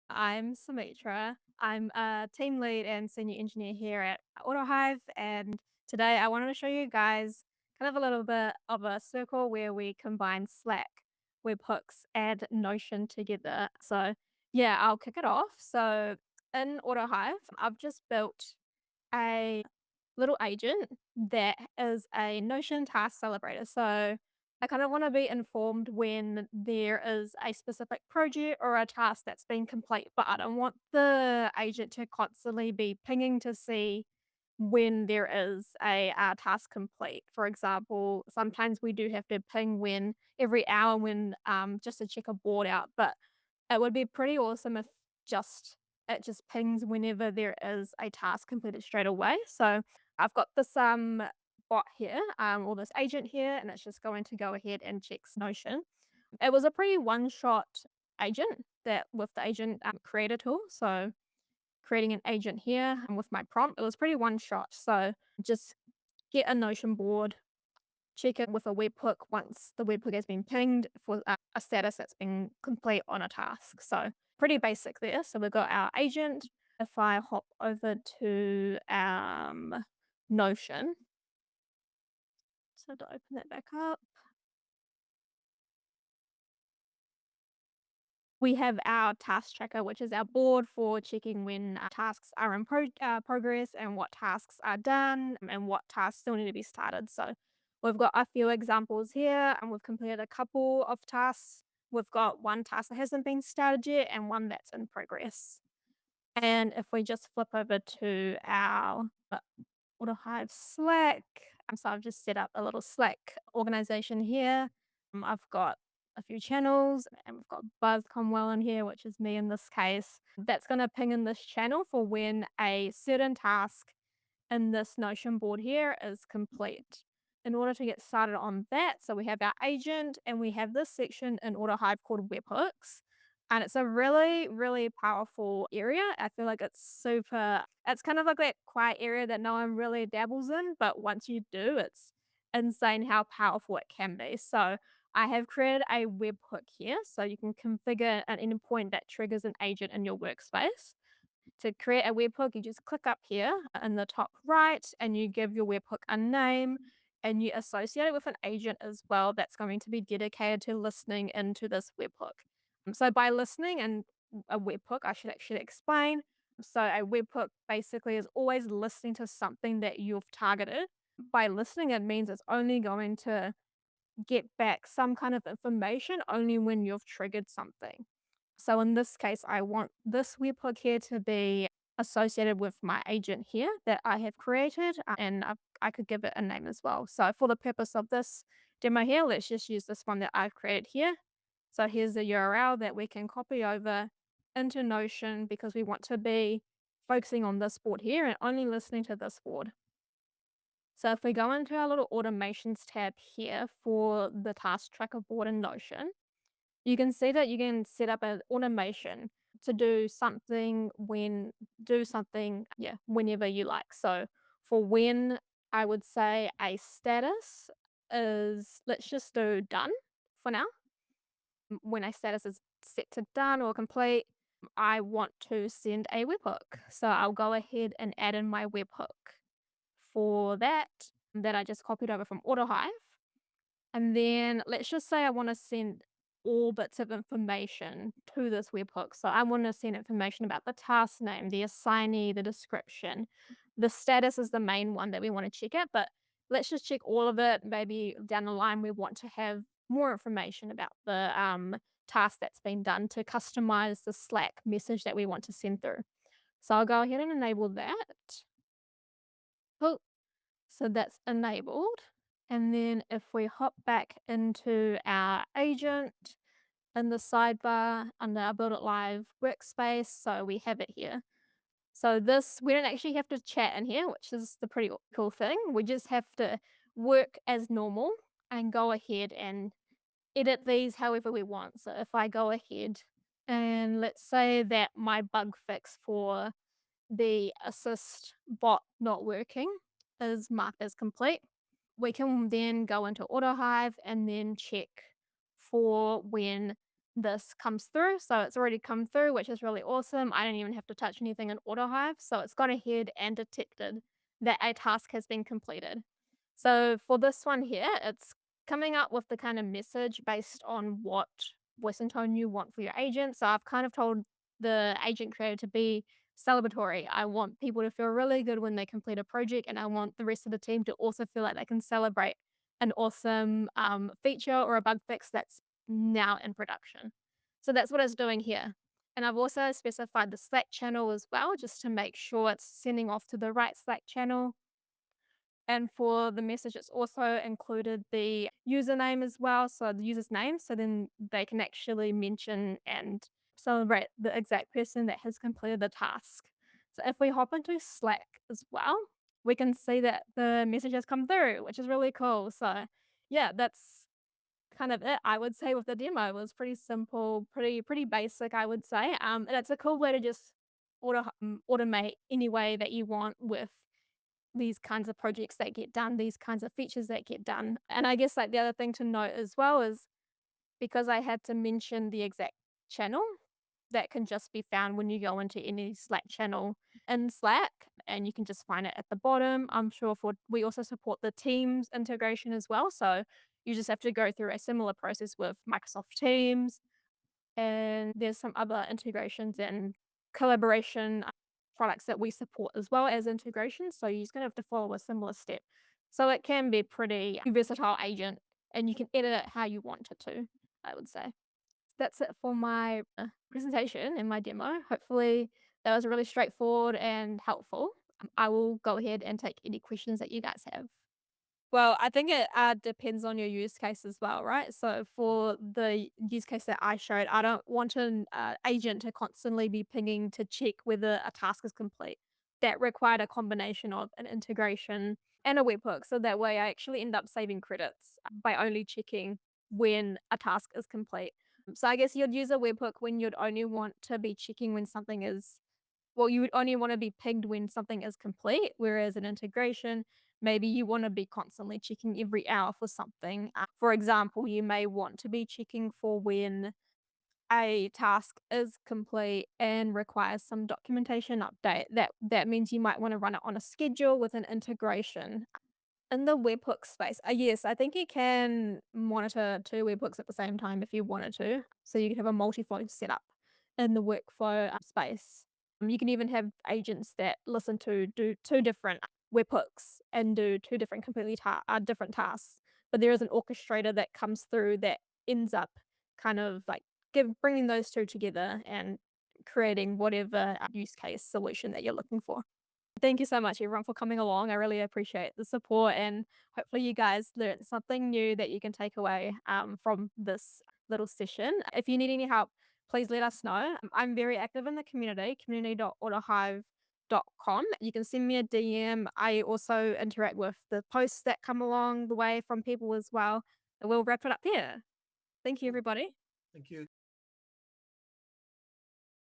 I'm Sumitra. I'm a team lead and senior engineer here at Autohive, and today I wanted to show you guys kind of a little bit of a circle where we combine Slack, webhooks, and Notion together. So, yeah, I'll kick it off. So, in Autohive, I've just built a little agent that is a Notion task celebrator. So I kind of want to be informed when there is a specific project or a task that's been complete, but I don't want the agent to constantly be pinging to see when there is a task complete. For example, sometimes we do have to ping when every hour when just to check a board out, but it would be pretty awesome if just it just pings whenever there is a task completed straight away. So I've got this bot here, or this agent here, and it's just going to go ahead and check Notion. It was a pretty one-shot agent that with the agent creator tool. So creating an agent here and with my prompt, it was pretty one shot. So just get a Notion board, check it with a webhook once the webhook has been pinged for a status that's been complete on a task. So pretty basic there. So we've got our agent. If I hop over to Notion, so to open that back up, we have our task tracker, which is our board for checking when tasks are in progress and what tasks are done and what tasks still need to be started. So we've got a few examples here and we've completed a couple of tasks. We've got one task that hasn't been started yet and one that's in progress. And if we just flip over to our Autohive Slack, so I've just set up a little Slack organization here. I've got a few channels and we've got Buzz Comwell in here, which is me in this case. That's going to ping in this channel for when a certain task in this Notion board here is complete. In order to get started on that, so we have our agent and we have this section in Autohive called webhooks. And it's a really, really powerful area. I feel like it's kind of like that quiet area that no one really dabbles in. But once you do, it's insane how powerful it can be. So I have created a webhook here. So you can configure an endpoint that triggers an agent in your workspace. To create a webhook, you just click up here in the top right and you give your webhook a name and you associate it with an agent as well that's going to be dedicated to listening into this webhook. So by listening and a webhook, I should actually explain. So a webhook basically is always listening to something that you've targeted. By listening, it means it's only going to get back some kind of information only when you've triggered something. So in this case, I want this webhook here to be associated with my agent here that I have created, and I could give it a name as well. So for the purpose of this demo here, let's just use this one that I've created here. So here's the URL that we can copy over into Notion because we want to be focusing on this board here and only listening to this board. So if we go into our little automations tab here for the task tracker board in Notion, you can see that you can set up an automation to do something, yeah, whenever you like. So for when I would say a status is, let's just do done for now. When a status is set to done or complete, I want to send a webhook. So I'll go ahead and add in my webhook for that I just copied over from Autohive. And then let's just say I want to send all bits of information to this webhook. So I want to send information about the task name, the assignee, the description. The status is the main one that we want to check it, but let's just check all of it. Maybe down the line we want to have more information about the task that's been done to customize the Slack message that we want to send through. So I'll go ahead and enable that. Cool. So that's enabled. And then if we hop back into our agent in the sidebar under our Build It Live workspace, so we have it here. So this, we don't actually have to chat in here, which is the pretty cool thing. We just have to work as normal and go ahead and edit these however we want. So if I go ahead and let's say that my bug fix for the assist bot not working is marked as complete. We can then go into Autohive and then check for when this comes through. So it's already come through, which is really awesome. I don't even have to touch anything in Autohive. So it's gone ahead and detected that a task has been completed. So for this one here, it's coming up with the kind of message based on what voice and tone you want for your agent. So I've kind of told the agent creator to be celebratory. I want people to feel really good when they complete a project, and I want the rest of the team to also feel like they can celebrate an awesome feature or a bug fix that's now in production. So that's what it's doing here. And I've also specified the Slack channel as well, just to make sure it's sending off to the right Slack channel. And for the message, it's also included the username as well, so the user's name, so then they can actually mention and celebrate the exact person that has completed the task. So if we hop into Slack as well, we can see that the message has come through, which is really cool. So yeah, that's kind of it, I would say, with the demo. It was pretty simple, pretty basic, I would say. And it's a cool way to just automate any way that you want with these kinds of projects that get done, these kinds of features that get done. And I guess, like, the other thing to note as well is because I had to mention the exact channel, that can just be found when you go into any Slack channel in Slack, and you can just find it at the bottom. I'm sure for we also support the Teams integration as well, so you just have to go through a similar process with Microsoft Teams, and there's some other integrations and collaboration products that we support as well as integrations. So you're just gonna have to follow a similar step. So it can be pretty versatile agent, and you can edit it how you want it to, I would say. That's it for my presentation and my demo. Hopefully that was really straightforward and helpful. I will go ahead and take any questions that you guys have. Well, I think it depends on your use case as well, right? So for the use case that I showed, I don't want an agent to constantly be pinging to check whether a task is complete. That required a combination of an integration and a webhook. So that way I actually end up saving credits by only checking when a task is complete. So I guess you'd use a webhook when you'd only want to be checking when something is well, you would only wanna be pinged when something is complete, whereas an integration, maybe you wanna be constantly checking every hour for something. For example, you may want to be checking for when a task is complete and requires some documentation update. That means you might wanna run it on a schedule with an integration. In the webhook space, yes, I think you can monitor 2 webhooks at the same time if you wanted to. So you could have a multi-flow setup in the workflow space. You can even have agents that listen to do 2 different webhooks and do 2 different completely different tasks. But there is an orchestrator that comes through that ends up kind of like bringing those 2 together and creating whatever use case solution that you're looking for. Thank you so much, everyone, for coming along. I really appreciate the support, and hopefully, you guys learned something new that you can take away from this little session. If you need any help, please let us know. I'm very active in the community, community.autohive.com. You can send me a DM. I also interact with the posts that come along the way from people as well. And we'll wrap it up there. Thank you, everybody. Thank you.